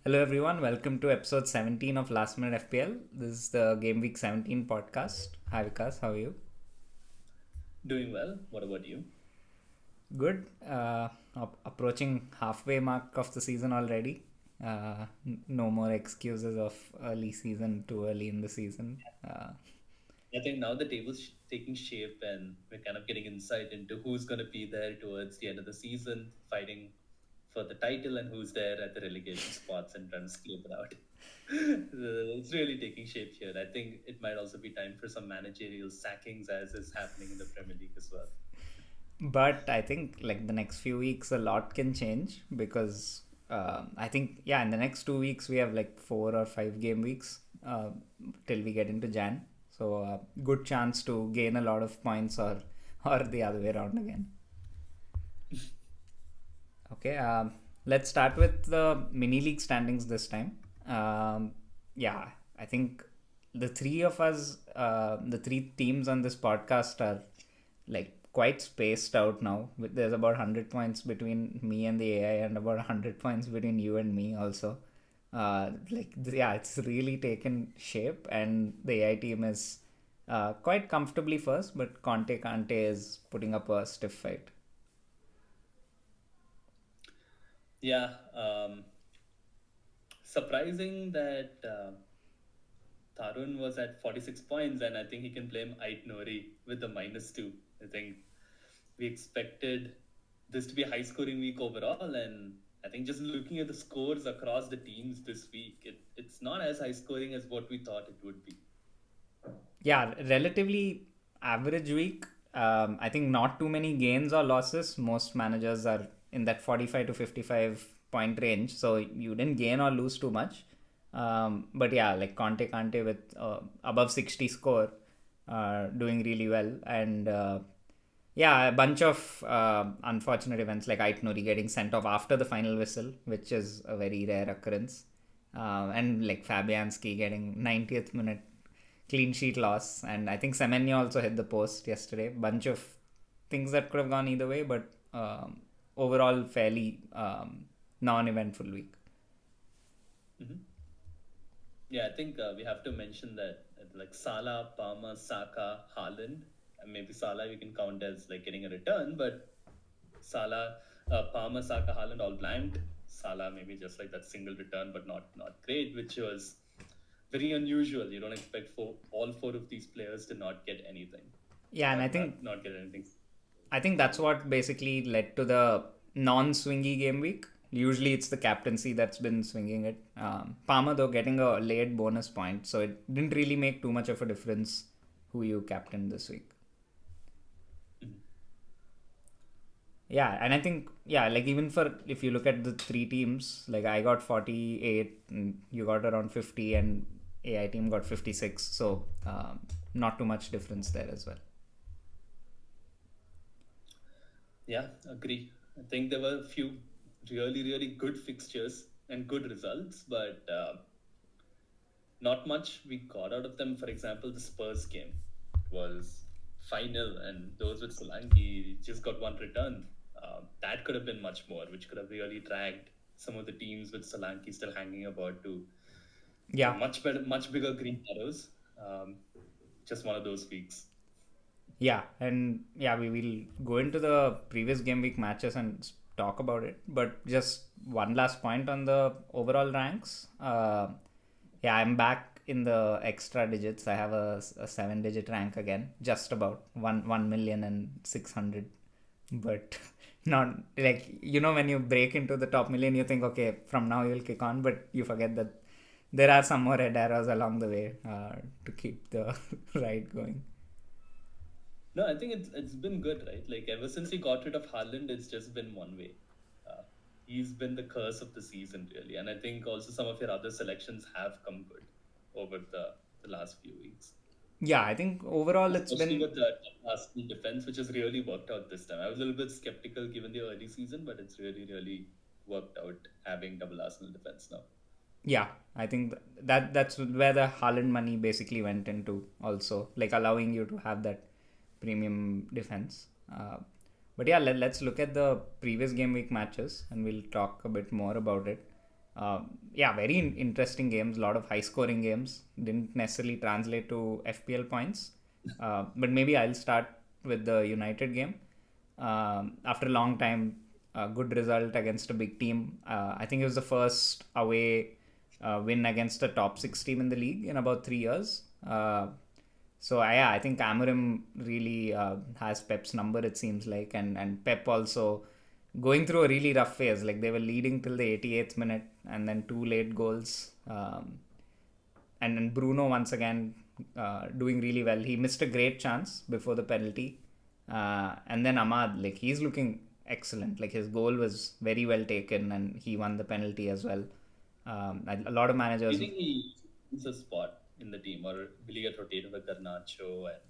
Hello everyone, welcome to episode 17 of Last Minute FPL. This is the Gameweek 17 podcast. Hi Vikas, how are you? Doing well. What about you? Good. Approaching halfway mark of the season already. No more excuses of early season, too early in the season. I think now the table's taking shape and we're kind of getting insight into who's going to be there towards the end of the season, fighting for the title and who's there at the relegation spots and trying to scrape it out. It's really taking shape here. I think it might also be time for some managerial sackings as is happening in the Premier League as well. But I think like the next few weeks, a lot can change because I think, yeah, in the next 2 weeks, we have like 4 or 5 game weeks till we get into Jan. So, good chance to gain a lot of points or the other way around again. Okay, let's start with the mini league standings this time. Yeah, I think the three of us, the three teams on this podcast are like quite spaced out now. There's about 100 points between me and the AI, and about 100 points between you and me also. Yeah, it's really taken shape, and the AI team is quite comfortably first, but Conte Kante is putting up a stiff fight. Yeah, surprising that Tarun was at 46 points, and I think he can blame Ait Nori with the -2. I think we expected this to be a high scoring week overall, and I think just looking at the scores across the teams this week, it's not as high scoring as what we thought it would be. Yeah, relatively average week. I think not too many gains or losses. Most managers are in that 45 to 55 point range. So you didn't gain or lose too much. But yeah, like Conte Kante with above 60 score, doing really well. And yeah, a bunch of unfortunate events like Ait Nouri getting sent off after the final whistle, which is a very rare occurrence. And like Fabianski getting 90th minute clean sheet loss, and I think Semenyo also hit the post yesterday. Bunch of things that could have gone either way, but overall fairly non-eventful week. Hmm. Yeah, I think we have to mention that like Salah, Palmer, Saka, Haaland, and maybe Salah we can count as like getting a return, but Salah, Palmer, Saka, Haaland all blanked. Salah maybe just like that single return, but not great, which was very unusual. You don't expect for all four of these players to not get anything, Yeah, and or not get anything. I think that's what basically led to the non-swingy game week. Usually it's the captaincy that's been swinging it. Palmer though getting a late bonus point, so it didn't really make too much of a difference who you captained this week. Mhm. Yeah, and I think yeah, like even for if you look at the three teams, like I got 48, and you got around 50, and AI team got 56. So not too much difference there as well. Yeah, agree. I think there were a few really good fixtures and good results, but not much we got out of them. For example, the Spurs game was final, and those with Solanke just got one return. That could have been much more, which could have really dragged some of the teams with Solanke still hanging about to Yeah, much better, much bigger green arrows. Um, just one of those weeks. yeah, and yeah, we will go into the previous game week matches and talk about it. But just one last point on the overall ranks. Yeah, I'm back in the extra digits. I have a 7 digit rank again, just about 1,600,000. But not like when you break into the top million, you think okay, from now you'll kick on, but you forget that there are some more red arrows along the way to keep the ride going. No, I think it's been good, right? Like ever since he got rid of Haaland, it's just been one way. Uh, he's been the curse of the season, really, and I think also some of your other selections have come good over the last few weeks, Yeah, I think overall it's especially been with the Arsenal defense, which has really worked out this time. I was a little bit skeptical given the early season, but it's really worked out having double Arsenal defense now. yeah. I think that's where the Haaland money basically went into also, like allowing you to have that premium defense. But yeah, let's look at the previous game week matches and we'll talk a bit more about it. Yeah, very interesting games, a lot of high scoring games. Didn't necessarily translate to FPL points. But maybe I'll start with the United game. After a long time, a good result against a big team. I think it was the first away win against a top six team in the league in about 3 years. So yeah, I think Amorim really has Pep's number. It seems like, and Pep also going through a really rough phase. Like they were leading till the 88th minute, and then two late goals. And then Bruno once again doing really well. He missed a great chance before the penalty, and then Ahmad, like he's looking excellent. Like his goal was very well taken, and he won the penalty as well. A lot of Do you managers. think he needs a spot in the team, or will he get rotated with Garnacho and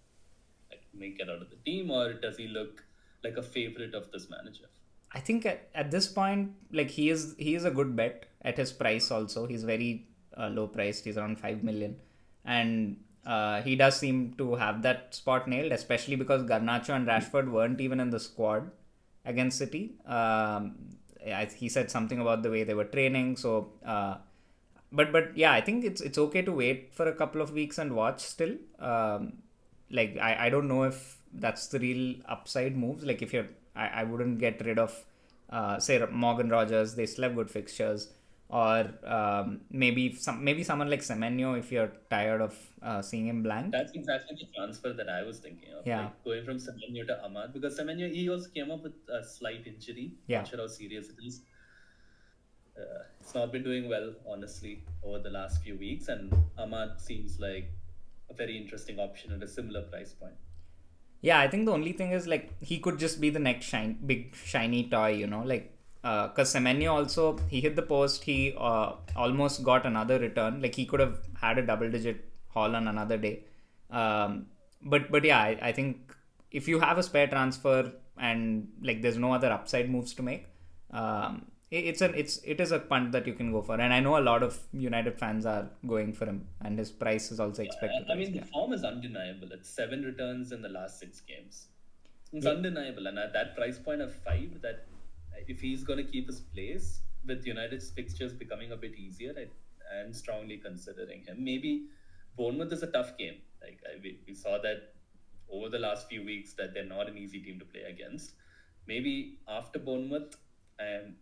like make it out of the team, or does he look like a favorite of this manager? I think at this point, like he is a good bet at his price. Also, he's very low priced. He's around 5 million, and he does seem to have that spot nailed, especially because Garnacho and Rashford weren't even in the squad against City. He said something about the way they were training. So, but yeah, I think it's okay to wait for a couple of weeks and watch still. Like I don't know if that's the real upside moves. Like if you're I wouldn't get rid of say Morgan Rogers. They still have good fixtures, or maybe someone like Semenyo if you're tired of seeing him blank. That's exactly the transfer that I was thinking of, Yeah, like going from Semenyo to Ahmad, because Semenyo he also came up with a slight injury. yeah. Not sure how serious it is. It's not been doing well, honestly, over the last few weeks, and Ahmad seems like a very interesting option at a similar price point. Yeah, I think the only thing is like he could just be the next big shiny toy, like because Semenyo also he hit the post, he almost got another return. Like he could have had a double-digit haul on another day. But yeah, I think if you have a spare transfer and like there's no other upside moves to make, it is a punt that you can go for. And I know a lot of United fans are going for him, and his price is also expected to I rise. mean, the Yeah. form is undeniable. It's 7 returns in the last 6 games. It's Yeah. undeniable, and at that price point of 5, that if he's going to keep his place with United's fixtures becoming a bit easier, I'm strongly considering him. Maybe Bournemouth is a tough game. Like we saw that over the last few weeks that they're not an easy team to play against. Maybe after Bournemouth, and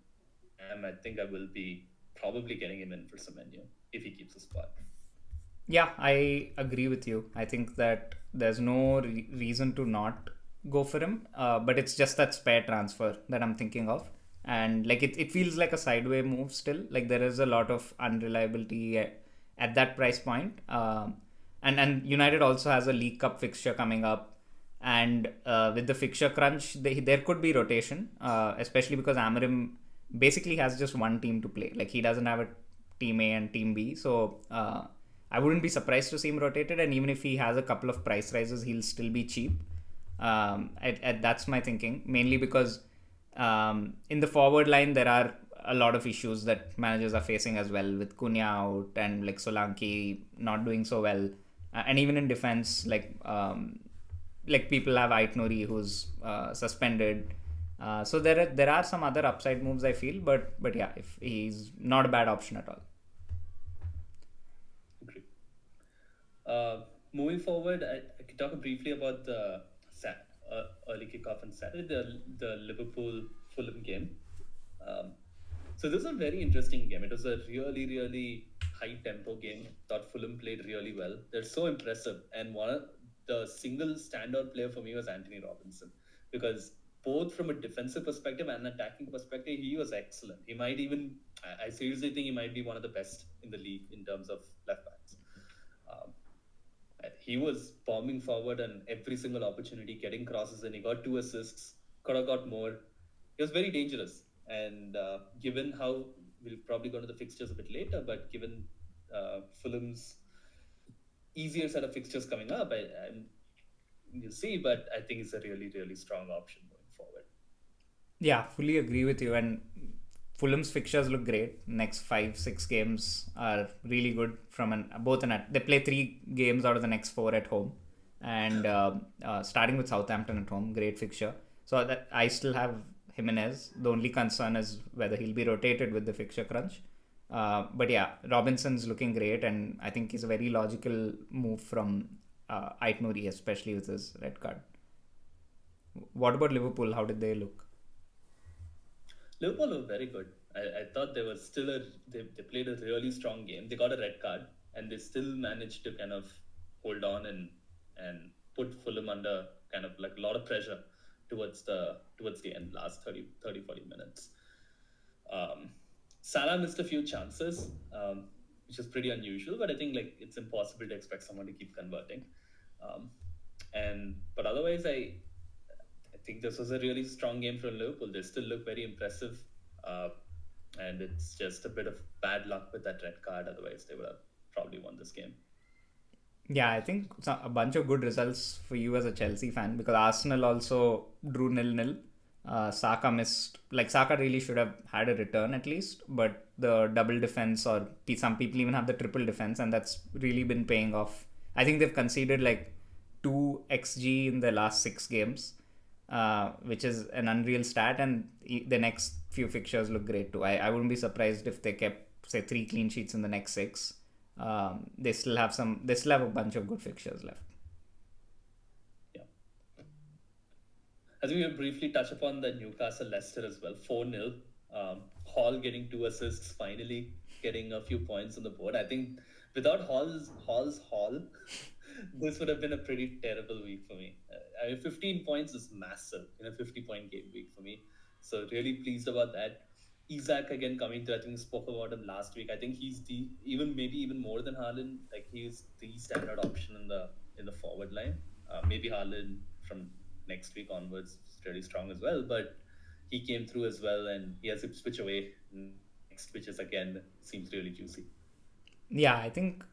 I think I will be probably getting him in for Semenyo if he keeps his spot. Yeah, I agree with you. I think that there's no reason to not go for him, but it's just that spare transfer that I'm thinking of. And like it feels like a sideway move still. Like there is a lot of unreliability at that price point. And United also has a League Cup fixture coming up. And with the fixture crunch, there could be rotation, especially because Amarim basically has just one team to play. Like he doesn't have a team A and team B. So I wouldn't be surprised to see him rotated. And even if he has a couple of price rises, he'll still be cheap. That's my thinking, mainly because in the forward line there are a lot of issues that managers are facing as well, with Cunha out and like Solanke not doing so well, and even in defense like people have Ait Nouri who's suspended. So there are some other upside moves I feel, but yeah, if he's not a bad option at all. Agree. Moving forward, I could talk briefly about the early kickoff on Saturday, the Liverpool Fulham game. Um, so this is a very interesting game. It was a really, really high tempo game. Thought Fulham played really well. They're so impressive. And one of the single standout player for me was Anthony Robinson, because both from a defensive perspective and an attacking perspective, he was excellent. He might even, I seriously think he might be one of the best in the league in terms of left backs. Um, he was bombing forward on every single opportunity, getting crosses, and he got 2 assists. Could have got more. He was very dangerous. And given how we'll probably go to the fixtures a bit later, but given Fulham's easier set of fixtures coming up, you'll see. But I think it's a really, really strong option going forward. Yeah, fully agree with you. And Fulham's fixtures look great. Next 5-6 games are really good. They play 3 games out of the next 4 at home, and starting with Southampton at home, great fixture. So that I still have Jimenez. The only concern is whether he'll be rotated with the fixture crunch. But yeah, Robinson's looking great, and I think he's a very logical move from Ait Nouri, especially with his red card. What about Liverpool? How did they look? Liverpool were very good. I thought they were still they played a really strong game. They got a red card and they still managed to kind of hold on and put Fulham under kind of like a lot of pressure towards the end, last 40 minutes. Um, Salah missed a few chances, which is pretty unusual, but I think like it's impossible to expect someone to keep converting. Um, but otherwise, I think this was a really strong game for Liverpool. They still look very impressive, uh, and it's just a bit of bad luck with that red card. Otherwise, they would have probably won this game. Yeah, I think a bunch of good results for you as a Chelsea fan, because Arsenal also drew 0-0. Saka missed, like Saka really should have had a return at least, but the double defense, or some people even have the triple defense, and that's really been paying off. I think they've conceded like 2 xg in the last 6 games, which is an unreal stat, and the next few fixtures look great too. I wouldn't be surprised if they kept, say, 3 clean sheets in the next 6. They still have a bunch of good fixtures left. Yeah. I think we'll briefly touch upon the Newcastle Leicester as well. 4-0. Hall getting 2 assists, finally getting a few points on the board. I think without Hall's Hall, this would have been a pretty terrible week for me. 15 points is massive in a 50-point game week for me. So really pleased about that. Isaac again coming to, I think we spoke about him last week. I think he's maybe even more than Haaland. Like he's the standard option in the forward line. Maybe Haaland from next week onwards is really strong as well. But he came through as well, and he has Ipswich away next, which is again seems really juicy. Yeah, I think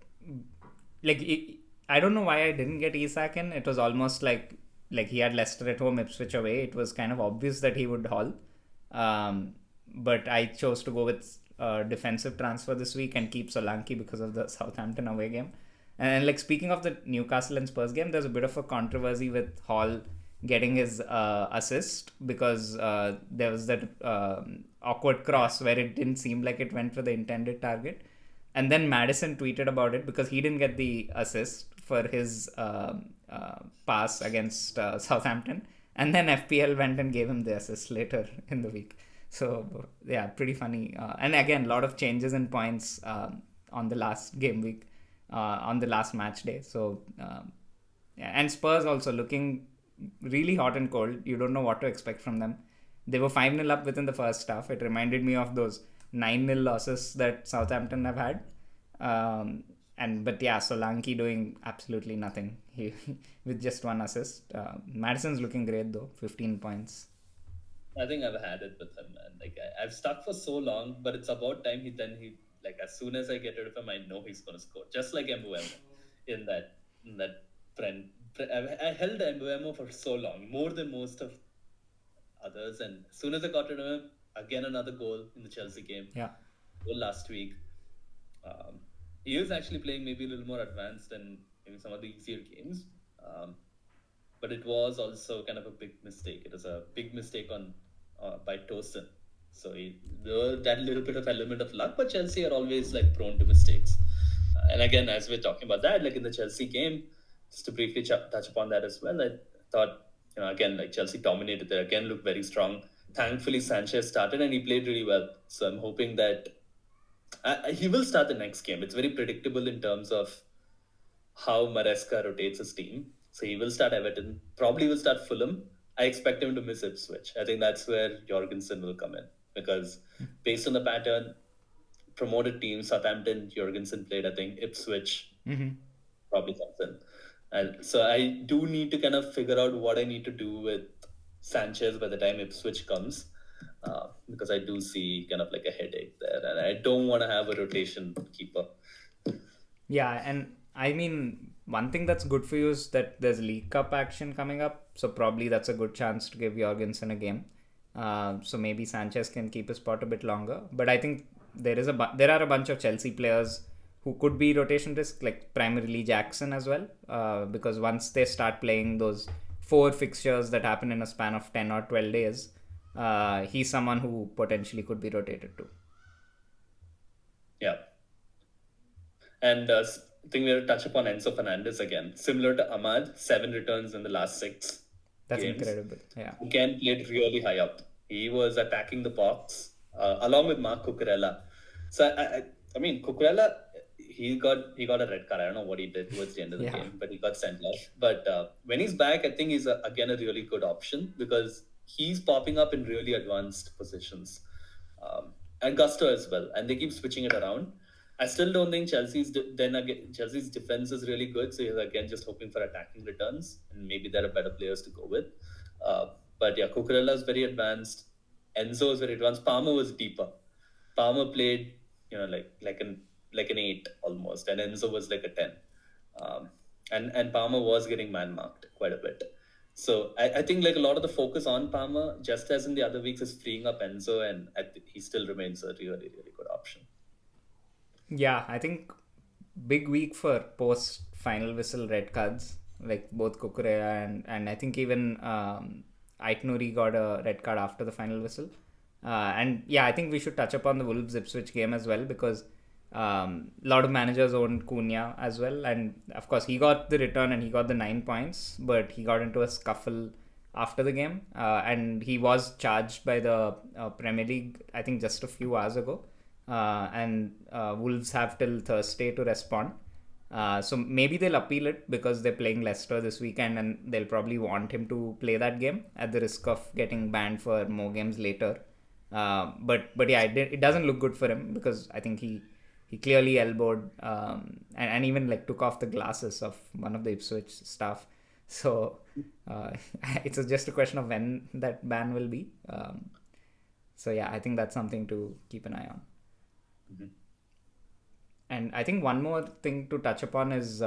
like I don't know why I didn't get Isak in. It was almost like he had Leicester at home, Ipswich away. It was kind of obvious that he would haul. But I chose to go with defensive transfer this week and keep Solanke because of the Southampton away game. And like speaking of the Newcastle and Spurs game, there's a bit of a controversy with Hall getting his assist, because there was that awkward cross where it didn't seem like it went for the intended target. And then Maddison tweeted about it because he didn't get the assist for his pass against Southampton. And then FPL went and gave him the assist later in the week. So, yeah, pretty funny. And again, a lot of changes in points on the last game week, on the last match day. So, yeah. And Spurs also looking really hot and cold. You don't know what to expect from them. They were 5-0 up within the first half. It reminded me of those 9-0 losses that Southampton have had. But yeah, Solanke doing absolutely nothing with just 1 assist. Maddison's looking great though, 15 points. I think I've had it with him, man. Like I've stuck for so long, but it's about time he like as soon as I get rid of him, I know he's gonna score. Just like Mbuemo in that trend. I held Mbuemo for so long, more than most of others, and as soon as I got rid of him, again another goal in the Chelsea game. Yeah. Goal last week. He is actually playing maybe a little more advanced than maybe some of the easier games. But it was also kind of a big mistake. It was a big mistake by Tosin. So there was that little bit of element of luck, but Chelsea are always like prone to mistakes. And again, as we're talking about that, like in the Chelsea game, just to briefly touch upon that as well, I thought, again, like Chelsea dominated there, again looked very strong. Thankfully, Sanchez started and he played really well. So I'm hoping that he will start the next game. It's very predictable in terms of how Maresca rotates his team. So he will start Everton, probably will start Fulham. I expect him to miss Ipswich. I think that's where Jorgensen will come in, because based on the pattern, promoted team, Southampton, Jorgensen played, I think Ipswich probably comes in. And so I do need to kind of figure out what I need to do with Sanchez by the time Ipswich comes, because I do see kind of like a headache there, and I don't want to have a rotation keeper. Yeah, and I mean, one thing that's good for you is that there's League Cup action coming up, so probably that's a good chance to give Jorgensen a game. So maybe Sanchez can keep his spot a bit longer. But I think there are a bunch of Chelsea players who could be rotation risk, like primarily Jackson as well, because once they start playing those 4 fixtures that happen in a span of 10 or 12 days, he's someone who potentially could be rotated too. And I think we have to touch upon Enzo Fernandez again. Similar to Ahmad, 7 returns in the last 6 That's games. incredible. Yeah. Again, played really high up. He was attacking the box along with Mark Cucurella. So I mean, Cucurella, he got a red card. I don't know what he did towards the end of the Yeah. game, but he got sent off. But when he's back, I think he's again a really good option because he's popping up in really advanced positions, and Gusto as well, and they keep switching it around. I still don't think then again Chelsea's defense is really good, so he's again just hoping for attacking returns, and maybe there are better players to go with. Uh, but yeah, Cucurella is very advanced. Enzo is very advanced. Palmer was deeper. Palmer played, like an 8 almost, and Enzo was like a 10. Um, and Palmer was getting man marked quite a bit. So I think like a lot of the focus on Palmer, just as in the other weeks, is freeing up Enzo, and he still remains a really really good option. Yeah, I think big week for post final whistle red cards, like both Kukurea and I think even Ait Nouri got a red card after the final whistle. And yeah, I think we should touch upon the Wolves Ipswich game as well because a lot of managers owned Cunha as well. And of course, he got the return and he got the 9 points, but he got into a scuffle after the game. And he was charged by the Premier League, I think, just a few hours ago. And Wolves have till Thursday to respond. So maybe they'll appeal it because they're playing Leicester this weekend and they'll probably want him to play that game at the risk of getting banned for more games later. But yeah, it doesn't look good for him because I think he clearly elbowed and even like took off the glasses of one of the Ipswich staff. So it's just a question of when that ban will be. So yeah, I think that's something to keep an eye on. Mm-hmm. And I think one more thing to touch upon is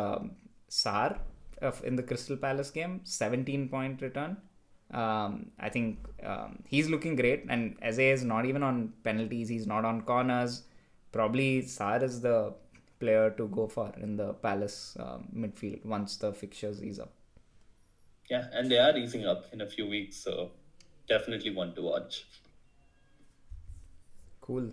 Sar in the Crystal Palace game, 17-point return. I think he's looking great, and Eze is not even on penalties. He's not on corners. Probably Sar is the player to go for in the Palace midfield once the fixtures ease up. Yeah, and they are easing up in a few weeks, so definitely one to watch. Cool.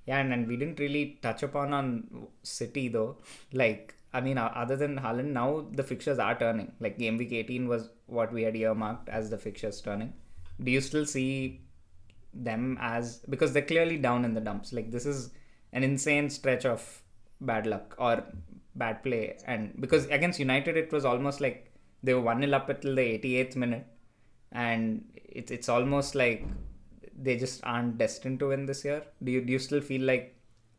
Yeah, and we didn't really touch upon on City though. Like, I mean, other than Haaland, now the fixtures are turning. Like, game week 18 was what we had earmarked as the fixtures turning. Do you still see them as, because they're clearly down in the dumps? Like, this is an insane stretch of bad luck or bad play. And because against United, it was almost like they were 1-0 up until the 88th minute. And it's almost like they just aren't destined to win this year. Do you still feel like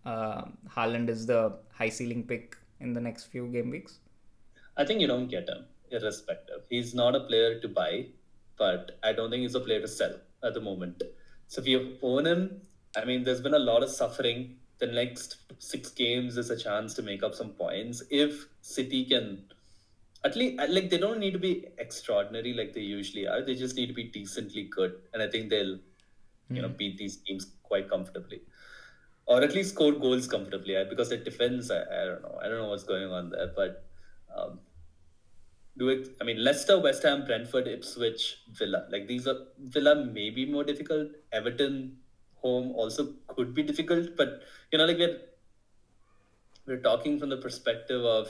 Haaland is the high ceiling pick in the next few game weeks? I think you don't get him, irrespective. He's not a player to buy, but I don't think he's a player to sell at the moment. So if you own him, I mean, there's been a lot of suffering. The next 6 games is a chance to make up some points. If City can, at least, like, they don't need to be extraordinary like they usually are. They just need to be decently good, and I think they'll, beat these teams quite comfortably, or at least score goals comfortably. Because it defends, I don't know. I don't know what's going on there, but um, do it. I mean, Leicester, West Ham, Brentford, Ipswich, Villa. Like, these are Villa may be more difficult. Everton home also could be difficult, but like we're talking from the perspective of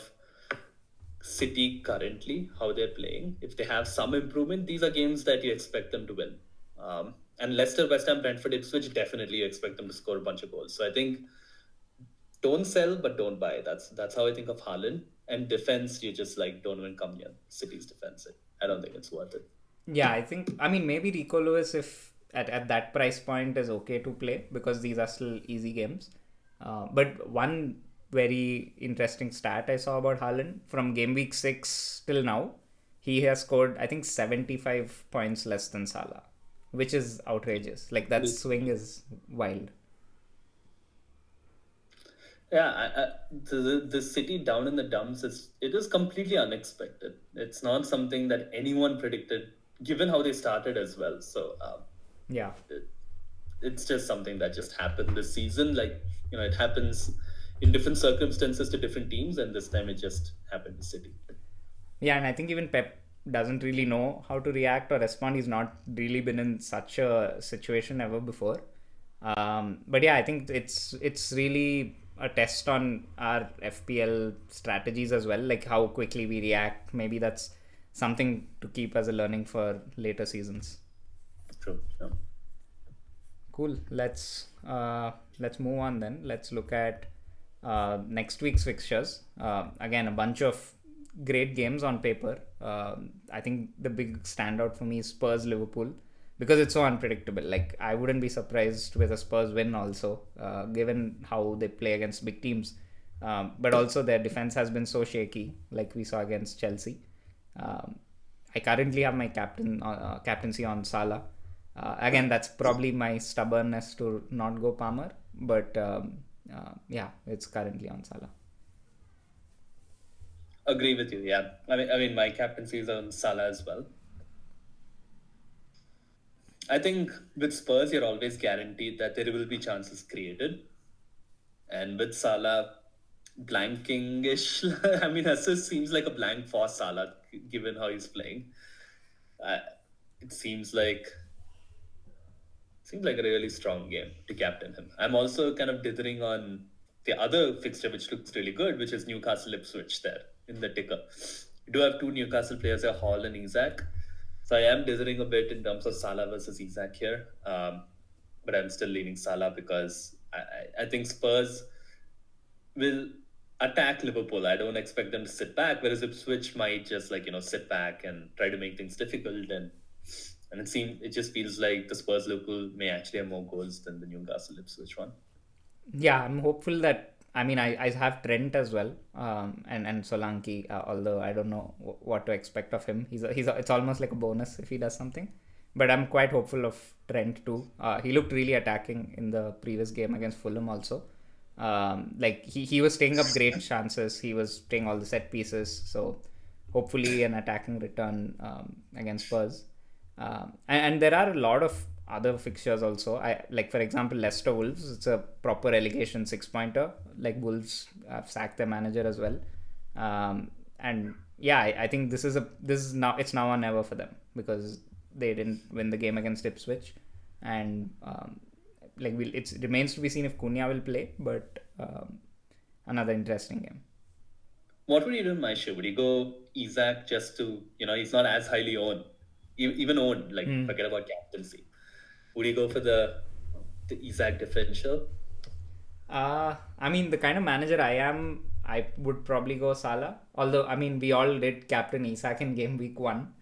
City currently, how they're playing. If they have some improvement, these are games that you expect them to win. And Leicester, West Ham, Brentford, Ipswich, definitely you expect them to score a bunch of goals. So I think don't sell, but don't buy. That's how I think of Haaland. And defense, you just like don't even come near City's defense. I don't think it's worth it. Yeah, I mean, maybe Rico Lewis, if at that price point, is okay to play because these are still easy games. But one very interesting stat I saw about Haaland from game week 6 till now, he has scored, I think, 75 points less than Salah, which is outrageous. Like, that swing is wild. Yeah, the City down in the dumps it is completely unexpected. It's not something that anyone predicted, given how they started as well. So Yeah. it's just something that just happened this season. Like, it happens in different circumstances to different teams, and this time it just happened to City. Yeah, and I think even Pep doesn't really know how to react or respond. He's not really been in such a situation ever before. But yeah, I think it's really a test on our FPL strategies as well, like how quickly we react. Maybe that's something to keep as a learning for later seasons. True. Yeah. Cool. Let's move on then. Let's look at next week's fixtures. Again, a bunch of great games on paper. I think the big standout for me is Spurs Liverpool because it's so unpredictable. Like I wouldn't be surprised with a Spurs win also, given how they play against big teams. But also their defense has been so shaky, like we saw against Chelsea. Um, I currently have my captaincy on Salah. Again, that's probably my stubbornness to not go Palmer, but yeah, it's currently on Salah. Agree with you. Yeah. I mean, my captaincy is on Salah as well. I think with Spurs, you're always guaranteed that there will be chances created. And with Salah, blanking-ish. I mean, assist seems like a blank for Salah, given how he's playing. Uh, it seems like a really strong game to captain him. I'm also kind of dithering on the other fixture, which looks really good, which is Newcastle Ipswich there in the ticker. We do have two Newcastle players here, Hall and Isak. So I am dithering a bit in terms of Salah versus Isak here. But I'm still leaning Salah because I think Spurs will attack Liverpool. I don't expect them to sit back, whereas Ipswich might just sit back and try to make things difficult and it just feels like the Spurs Liverpool may actually have more goals than the Newcastle Ipswich one. Yeah, I'm hopeful that I have Trent as well, and Solanke. Although I don't know what to expect of him. It's almost like a bonus if he does something. But I'm quite hopeful of Trent too. He looked really attacking in the previous game against Fulham also. Like he was taking up great chances. He was taking all the set pieces. So hopefully an attacking return against Spurs. And there are a lot of other fixtures also. I like for example Leicester Wolves. It's a proper relegation 6 pointer. Like Wolves have sacked their manager as well. And yeah, I think this is now it's now or never for them because they didn't win the game against Ipswich, and it remains to be seen if Cunha will play. But another interesting game. What would you do in my show? Would you go Isak just to he's not as highly owned, even owned. Like forget about captaincy. Would you go for the Isak differential? I mean, the kind of manager I am, I would probably go Salah. Although, I mean, we all did captain Isak in Gameweek 1.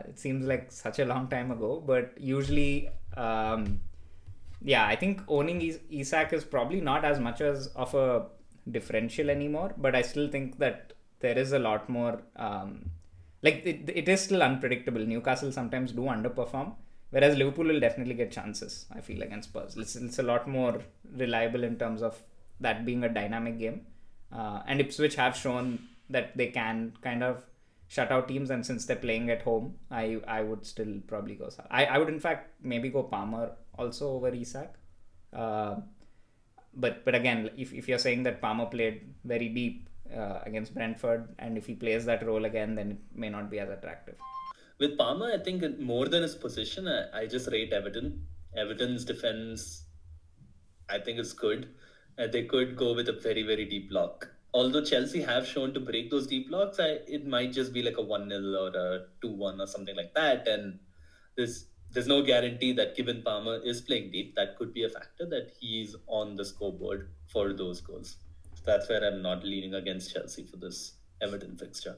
It seems like such a long time ago, but usually, yeah, I think owning Isak is probably not as much as of a differential anymore, but I still think that there is a lot more. It is still unpredictable. Newcastle sometimes do underperform, whereas Liverpool will definitely get chances, I feel, against Spurs. It's a lot more reliable in terms of that being a dynamic game. And Ipswich have shown that they can kind of shut out teams, and since they're playing at home, I would still probably go Salah. I would, in fact, maybe go Palmer also over Isak. But again, if you're saying that Palmer played very deep against Brentford, and if he plays that role again, then it may not be as attractive. With Palmer, I think more than his position, I just rate Everton. Everton's defense, I think, is good. They could go with a very, very deep block. Although Chelsea have shown to break those deep blocks, it might just be like a 1-0 or a 2-1 or something like that. And there's no guarantee that given Palmer is playing deep, that could be a factor that he's on the scoreboard for those goals. So that's where I'm not leaning against Chelsea for this Everton fixture.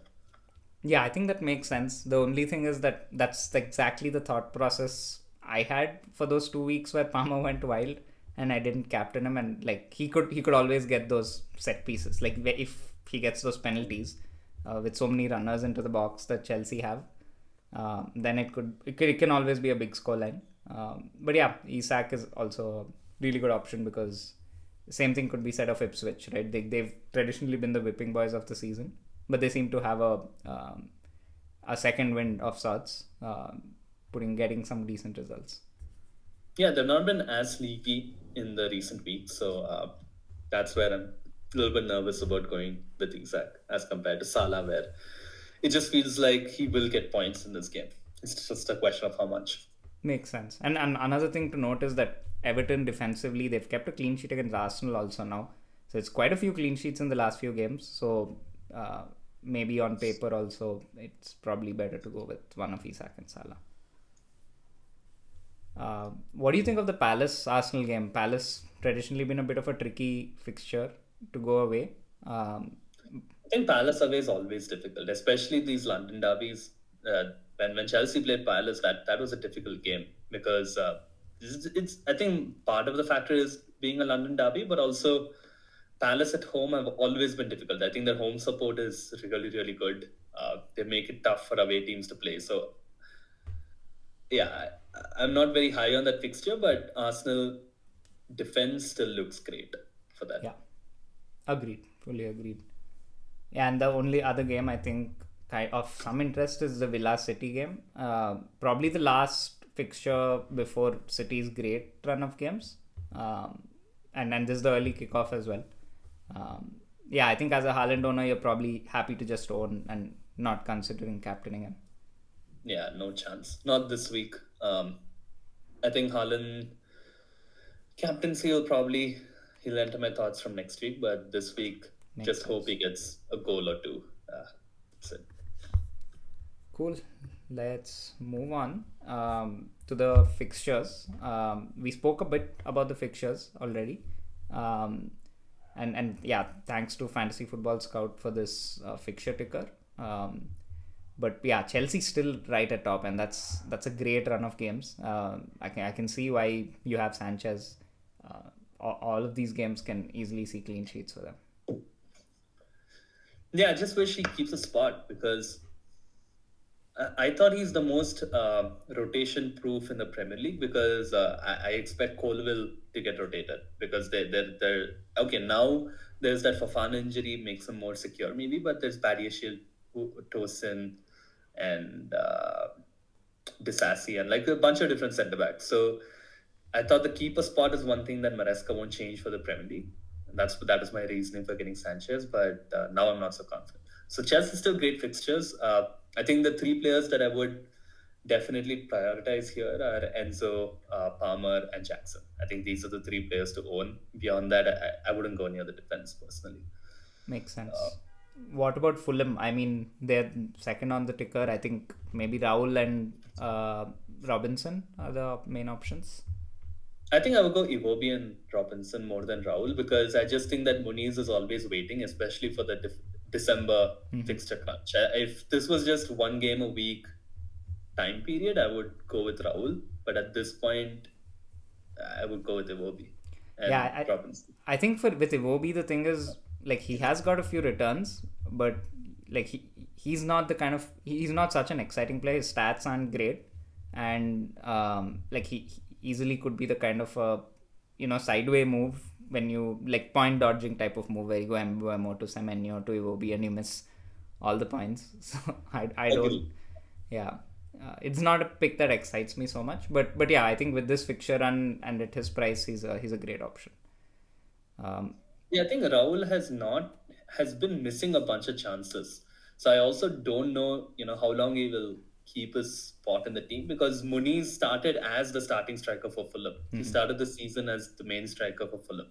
Yeah, I think that makes sense. The only thing is that that's exactly the thought process I had for those 2 weeks where Palmer went wild and I didn't captain him, and like he could always get those set pieces. Like if he gets those penalties with so many runners into the box that Chelsea have, then it can always be a big scoreline. But yeah, Isak is also a really good option because the same thing could be said of Ipswich, right? They've traditionally been the whipping boys of the season, but they seem to have a second wind of sorts, getting some decent results. Yeah, they've not been as leaky in the recent weeks, so that's where I'm a little bit nervous about going with Isak as compared to Salah, where it just feels like he will get points in this game. It's just a question of how much. Makes sense. And another thing to note is that Everton defensively, they've kept a clean sheet against Arsenal also now. So So it's quite a few clean sheets in the last few games. So maybe on paper also, it's probably better to go with one of Isak and Salah. What do you think of the Palace Arsenal game? Palace traditionally been a bit of a tricky fixture to go away. I think Palace away is always difficult, especially these London derbies. When Chelsea played Palace, that was a difficult game because it's I think part of the factor is being a London derby, but also Palace at home have always been difficult. I think their home support is really really good. They make it tough for away teams to play. So yeah, I'm not very high on that fixture, but Arsenal defense still looks great for that. Yeah, agreed. Fully agreed. And the only other game I think of some interest is the Villa City game. Probably the last fixture before City's great run of games. And this is the early kickoff as well. Yeah, I think as a Haaland owner, you're probably happy to just own and not considering captaining him. Yeah, no chance. Not this week. I think Haaland captaincy he'll enter my thoughts from next week, but this week just hope he gets a goal or two. That's it. Cool. Let's move on to the fixtures. We spoke a bit about the fixtures already. And yeah, thanks to Fantasy Football Scout for this fixture ticker. But yeah, Chelsea's still right at top, and that's a great run of games. I can see why you have Sanchez. All of these games can easily see clean sheets for them. Yeah, I just wish he keeps a spot because I thought he's the most rotation proof in the Premier League because I expect Colville to get rotated because they're okay now. There's that Fofana injury makes him more secure maybe, but there's Badiashile, Tosin, and Disasi and like a bunch of different centre backs. So I thought the keeper spot is one thing that Maresca won't change for the Premier League. And that is my reasoning for getting Sanchez, but now I'm not so confident. So Chelsea still great fixtures. I think the three players that I would definitely prioritize here are Enzo, Palmer, and Jackson. I think these are the three players to own. Beyond that, I wouldn't go near the defense personally. Makes sense. What about Fulham? I mean, they're second on the ticker. I think maybe Raul and Robinson are the main options. I think I would go Iwobi and Robinson more than Raul because I just think that Muniz is always waiting, especially for the December fixture crunch. If this was just one game a week time period, I would go with Raul. But at this point, I would go with Iwobi and Robinson. I think with Iwobi, the thing is, like, he has got a few returns, but like he's not he's not such an exciting player. His stats aren't great, and like he easily could be the kind of a sideway move when you like point dodging type of move where you go Mbeumo to Semenyo to Iwobi and you miss all the points. So I don't. Yeah, it's not a pick that excites me so much, but yeah, I think with this fixture and at his price, he's a great option. Yeah, I think Raul has been missing a bunch of chances. So I also don't know, how long he will keep his spot in the team because Muniz started as the starting striker for Fulham. He started the season as the main striker for Fulham.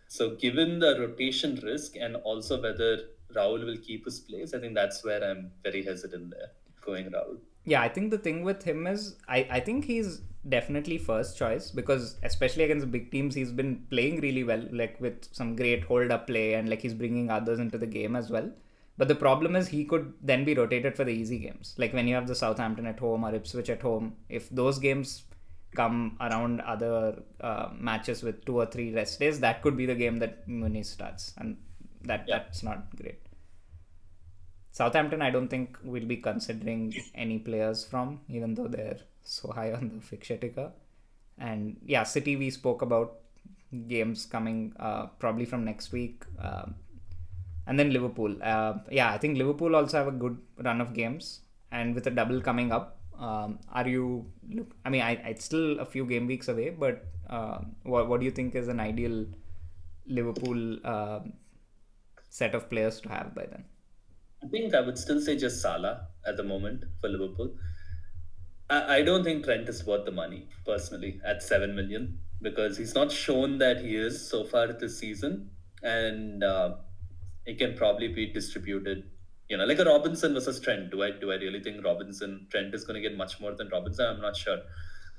So given the rotation risk and also whether Raul will keep his place, I think that's where I'm very hesitant there, going Raul. Yeah, I think the thing with him is I think he's definitely first choice because especially against big teams, he's been playing really well, like with some great hold-up play and like he's bringing others into the game as well. But the problem is he could then be rotated for the easy games. Like when you have the Southampton at home or Ipswich at home, if those games come around other matches with 2 or 3 rest days, that could be the game that Muniz starts. And that's not great. Southampton, I don't think we'll be considering any players from, even though they're so high on the fixture ticker. And yeah, City we spoke about games coming probably from next week. And then Liverpool. Yeah, I think Liverpool also have a good run of games. And with a double coming up, I mean, it's still a few game weeks away, but what do you think is an ideal Liverpool set of players to have by then? I think I would still say just Salah at the moment for Liverpool. I don't think Trent is worth the money, personally, at 7 million, because he's not shown that he is so far this season. and it can probably be distributed. Like a Robinson versus Trent. Do I really think Trent is going to get much more than Robinson? I'm not sure.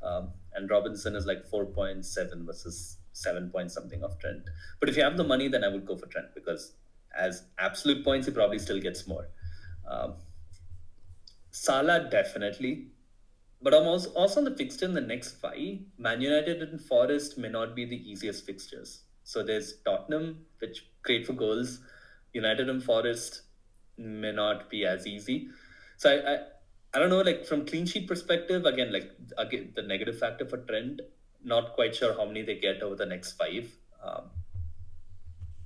And Robinson is like 4.7 versus 7 point something of Trent. But if you have the money, then I would go for Trent because as absolute points, he probably still gets more. Um, Salah definitely. But I'm also on the fixture in the next five. Man United and Forest may not be the easiest fixtures. So there's Tottenham, which great for goals. United and Forest may not be as easy. So I don't know, like from clean sheet perspective, again the negative factor for Trent, not quite sure how many they get over the next five.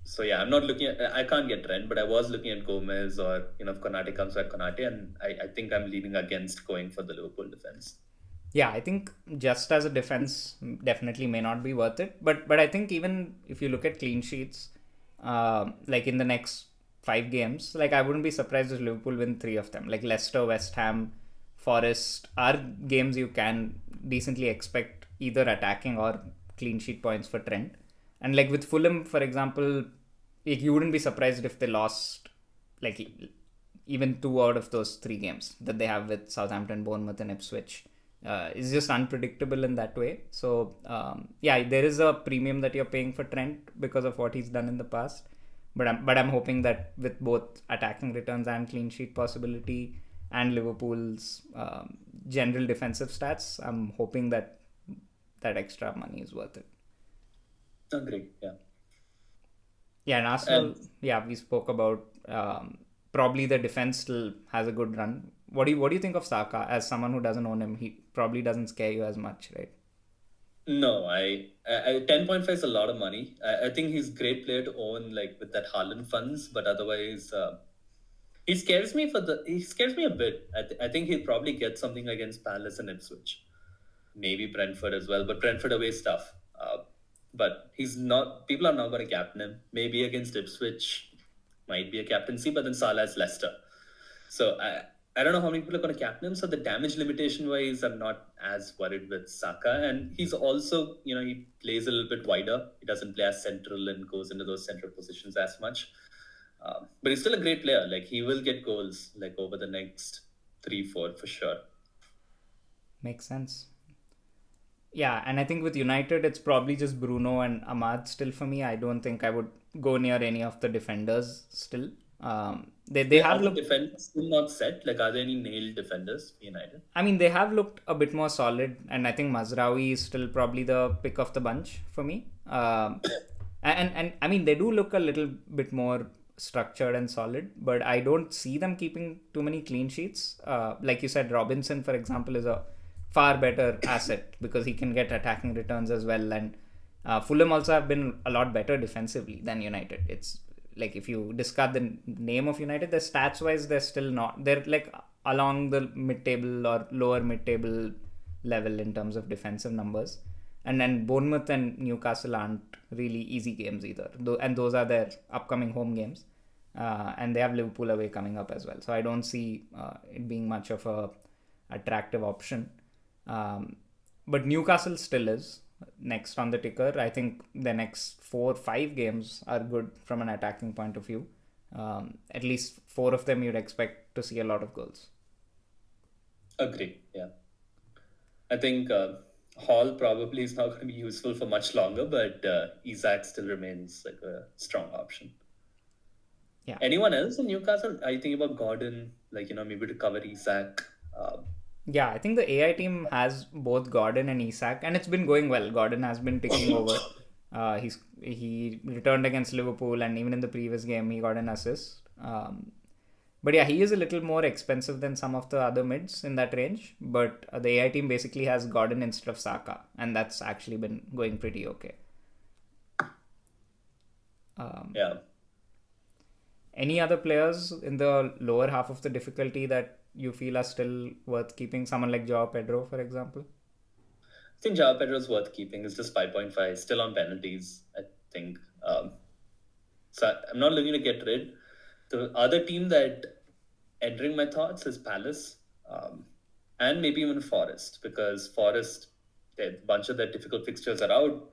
So yeah, I'm not looking at. I can't get Trent, but I was looking at Gomez or if Konate comes back, Konate, and I think I'm leaning against going for the Liverpool defense. Yeah, I think just as a defense, definitely may not be worth it. But I think even if you look at clean sheets, like in the next 5 games, like I wouldn't be surprised if Liverpool win 3 of them. Like Leicester, West Ham, Forest are games you can decently expect either attacking or clean sheet points for Trent. And like with Fulham, for example, like you wouldn't be surprised if they lost like even 2 out of those 3 games that they have with Southampton, Bournemouth, and Ipswich. Is just unpredictable in that way. So yeah, there is a premium that you're paying for Trent because of what he's done in the past. But I'm hoping that with both attacking returns and clean sheet possibility and Liverpool's general defensive stats, I'm hoping that that extra money is worth it. Agree. Yeah. Yeah, and Arsenal, And yeah, we spoke about probably the defense still has a good run. What do you think of Saka as someone who doesn't own him? He probably doesn't scare you as much, right? no, 10.5 is a lot of money. I think he's a great player to own, like with that Haaland funds, but otherwise, he scares me a bit. I think he'll probably get something against Palace and Ipswich, maybe Brentford as well, but Brentford away is tough. But he's not. People are not going to captain him. Maybe against Ipswich, might be a captaincy, but then Salah is Leicester. So I don't know how many people are going to captain him. So the damage limitation wise, I'm not as worried with Saka. And he's also, he plays a little bit wider. He doesn't play as central and goes into those central positions as much. But he's still a great player. Like he will get goals like over the next 3, 4 for sure. Makes sense. Yeah, and I think with United, it's probably just Bruno and Ahmad still for me. I don't think I would go near any of the defenders still. They Are have the looked. defenders still not set? Like, are there any nailed defenders for United? I mean, they have looked a bit more solid, and I think Mazraoui is still probably the pick of the bunch for me. And I mean, they do look a little bit more structured and solid, but I don't see them keeping too many clean sheets. Like you said, Robinson, for example, is a far better asset because he can get attacking returns as well. And Fulham also have been a lot better defensively than United. It's like if you discard the name of United, the stats wise, they're still not. They're like along the mid table or lower mid table level in terms of defensive numbers. And then Bournemouth and Newcastle aren't really easy games either. And those are their upcoming home games. And they have Liverpool away coming up as well. So I don't see it being much of a attractive option. But Newcastle still is next on the ticker. I think the next 4 5 games are good from an attacking point of view. At least 4 of them you'd expect to see a lot of goals. Agree. Yeah. I think Hall probably is not going to be useful for much longer, but Isaac still remains like a strong option. Yeah. Anyone else in Newcastle? I think about Gordon, like, maybe to cover Isaac. Yeah, I think the AI team has both Gordon and Isak, and it's been going well. Gordon has been ticking over. He returned against Liverpool, and even in the previous game, he got an assist. But yeah, he is a little more expensive than some of the other mids in that range. But the AI team basically has Gordon instead of Saka, and that's actually been going pretty okay. Yeah. Any other players in the lower half of the difficulty that you feel are still worth keeping? Someone like Joao Pedro, for example. I think Joao Pedro is worth keeping. It's just 5.5, still on penalties, I think. So I'm not looking to get rid. The other team that entering my thoughts is Palace, and maybe even Forest, because Forest, a bunch of their difficult fixtures are out.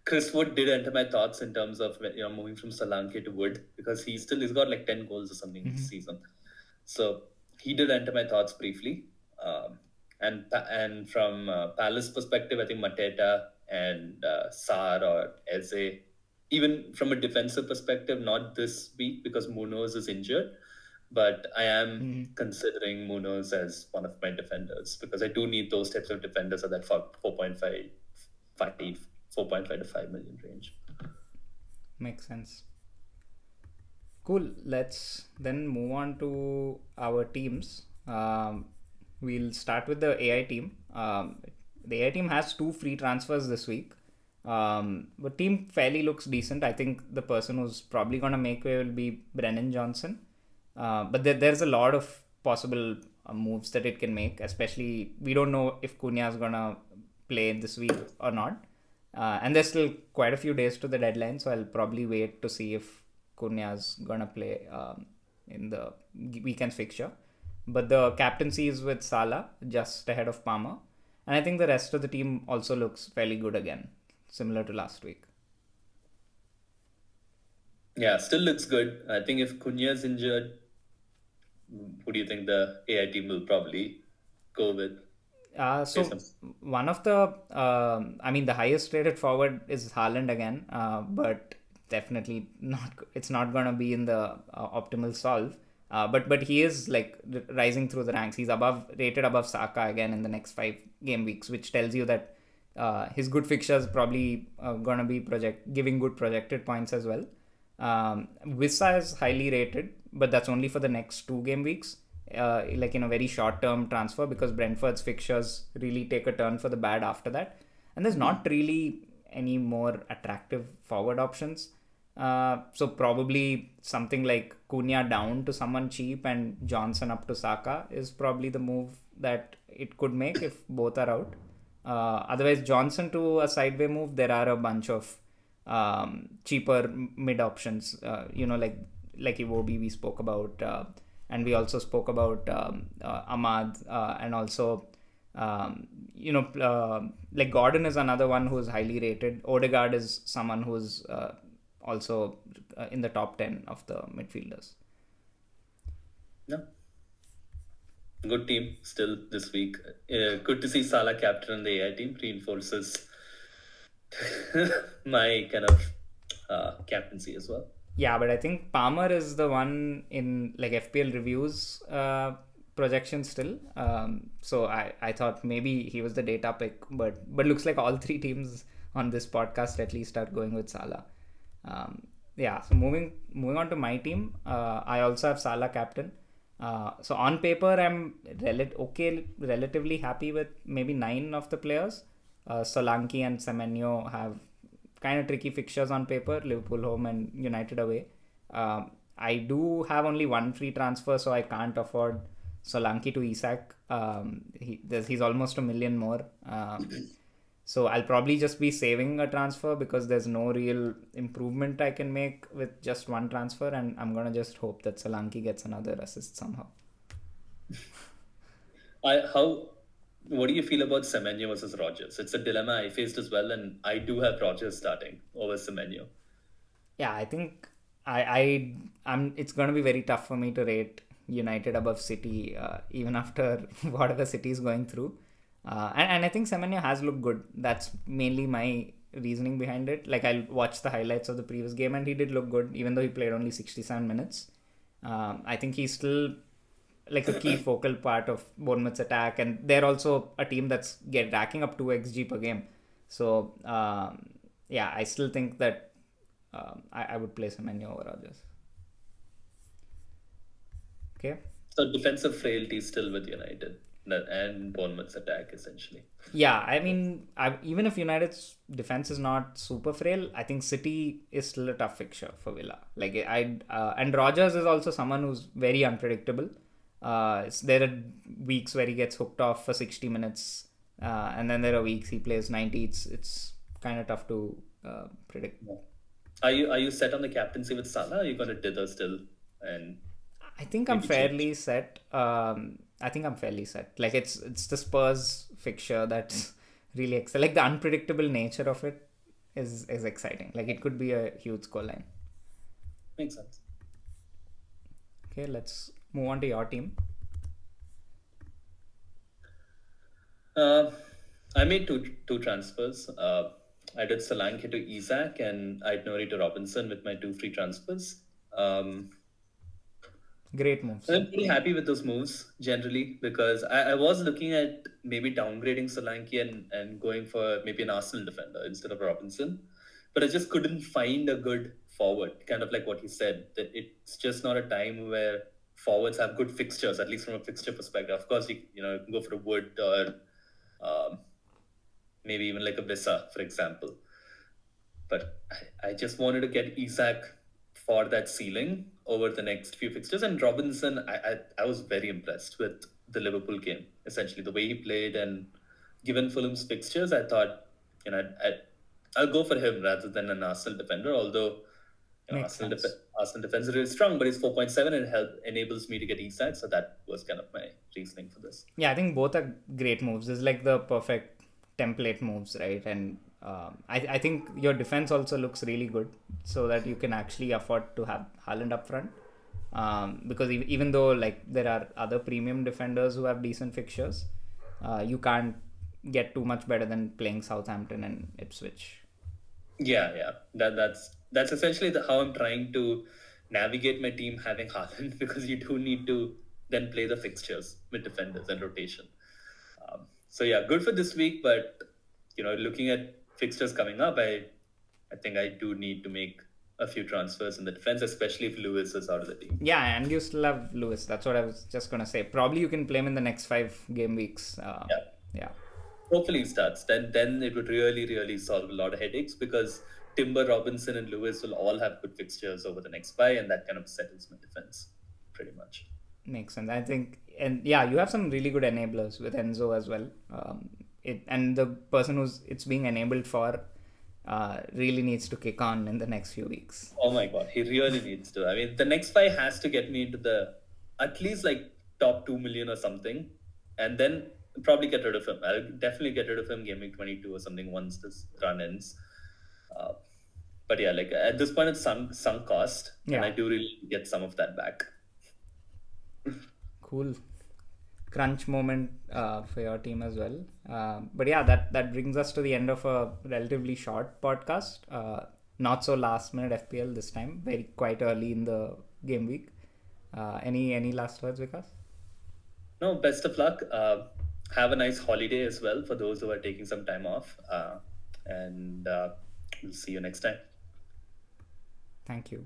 Chris Wood did enter my thoughts in terms of moving from Solanke to Wood, because he's got like 10 goals or something this season. So he did enter my thoughts briefly. And from Palace perspective, I think Mateta and Sar or Eze, even from a defensive perspective, not this week because Munoz is injured, but I am considering Munoz as one of my defenders because I do need those types of defenders at that 4.5 to 5 million range. Makes sense. Cool. Let's then move on to our teams. We'll start with the AI team. The AI team has 2 free transfers this week. But team fairly looks decent. I think the person who's probably going to make way will be Brennan Johnson. But there's a lot of possible moves that it can make, especially we don't know if Cunha is going to play this week or not. And there's still quite a few days to the deadline, so I'll probably wait to see if Cunha's gonna play in the weekend's fixture. But the captaincy is with Salah, just ahead of Palmer. And I think the rest of the team also looks fairly good again, similar to last week. Yeah, still looks good. I think if Cunha's injured, who do you think the AI team will probably go with? So one of the, the highest rated forward is Haaland again, but definitely not. It's not gonna be in the optimal solve. But he is like rising through the ranks. He's rated above Saka again in the next 5 game weeks, which tells you that his good fixtures probably gonna be giving good projected points as well. Wissa is highly rated, but that's only for the next 2 game weeks. Like in a very short-term transfer because Brentford's fixtures really take a turn for the bad after that, and there's not really any more attractive forward options. So probably something like Cunha down to someone cheap and Johnson up to Saka is probably the move that it could make if both are out. Otherwise, Johnson to a sideway move, there are a bunch of cheaper mid options. Like Iwobi we spoke about. And we also spoke about Ahmad and also, like Gordon is another one who's highly rated. Odegaard is someone who's also in the top 10 of the midfielders. Yeah. Good team still this week. Good to see Salah captain in the AI team. Reinforces my kind of captaincy as well. Yeah, but I think Palmer is the one in like FPL reviews projection still. So I thought maybe he was the data pick, but looks like all 3 teams on this podcast at least are going with Salah. So moving on to my team, I also have Salah captain. So on paper, I'm relatively happy with maybe 9 of the players. Solanke and Semenyo have kind of tricky fixtures on paper, Liverpool home and United away. I do have only 1 free transfer, so I can't afford Solanke to Isak. He's almost 1 million more. So I'll probably just be saving a transfer because there's no real improvement I can make with just 1 transfer, and I'm going to just hope that Solanke gets another assist somehow. What do you feel about Semenyo versus Rodgers? It's a dilemma I faced as well, and I do have Rodgers starting over Semenyo. Yeah, I think I'm. It's going to be very tough for me to rate United above City, even after whatever City is going through. And I think Semenyo has looked good. That's mainly my reasoning behind it. Like I watched the highlights of the previous game, and he did look good, even though he played only 67 minutes. I think he's still like a key focal part of Bournemouth's attack, and they're also a team that's racking up 2 xG per game. So I still think that I would play Semenyo over Rodgers. Okay. So defensive frailty is still with United and Bournemouth's attack essentially. Yeah, I mean, even if United's defense is not super frail, I think City is still a tough fixture for Villa. Like and Rodgers is also someone who's very unpredictable. There are weeks where he gets hooked off for 60 minutes, and then there are weeks he plays 90. It's kind of tough to predict. Are you set on the captaincy with Salah? Or are you going to dither still? And I think I'm fairly set. Like it's the Spurs fixture that's really excellent. Like the unpredictable nature of it is exciting. Like it could be a huge scoreline. Makes sense. Okay, let's move on to your team. I made two transfers. I did Solanke to Isaac and Aitnori to Robinson with my two free transfers. Um, Great moves. I'm pretty happy with those moves generally because I was looking at maybe downgrading Solanke and going for maybe an Arsenal defender instead of Robinson. But I just couldn't find a good forward, kind of like what he said, that it's just not a time where forwards have good fixtures, at least from a fixture perspective. Of course, you can go for a Wood or um, maybe even like a Visa, for example. But I just wanted to get Isak for that ceiling over the next few fixtures. And Robinson, I was very impressed with the Liverpool game, essentially, the way he played. And given Fulham's fixtures, I thought, I'll go for him rather than an Arsenal defender, although Makes sense. Arsenal defense is really strong, but it's 4.7 and enables me to get Isak. So that was kind of my reasoning for this. Yeah, I think both are great moves. This is like the perfect template moves, right? And I think your defense also looks really good, so that you can actually afford to have Haaland up front. Because even though like there are other premium defenders who have decent fixtures, you can't get too much better than playing Southampton and Ipswich. Yeah. That's essentially how I'm trying to navigate my team having Haaland because you do need to then play the fixtures with defenders and rotation. So yeah, good for this week, but looking at fixtures coming up, I think I do need to make a few transfers in the defense, especially if Lewis is out of the team. Yeah, and you still have Lewis. That's what I was just gonna say. Probably you can play him in the next 5 game weeks. Yeah. Yeah. Hopefully he starts. Then it would really solve a lot of headaches because Timber, Robinson, and Lewis will all have good fixtures over the next bye, and that kind of settles my defense pretty much. Makes sense. I think, and yeah, you have some really good enablers with Enzo as well. And the person who's it's being enabled for really needs to kick on in the next few weeks. Oh my god, he really needs to. I mean, the next buy has to get me into the at least like top 2 million or something, and then probably get rid of him. I'll definitely get rid of him Gameweek 22 or something once this run ends. Uh, but yeah, like at this point, it's sunk cost, and I do really get some of that back. Cool. Crunch moment for your team as well. But yeah, that brings us to the end of a relatively short podcast. Not so last minute FPL this time. Very quite early in the game week. Any last words, Vikas? No, best of luck. Have a nice holiday as well for those who are taking some time off. And we'll see you next time. Thank you.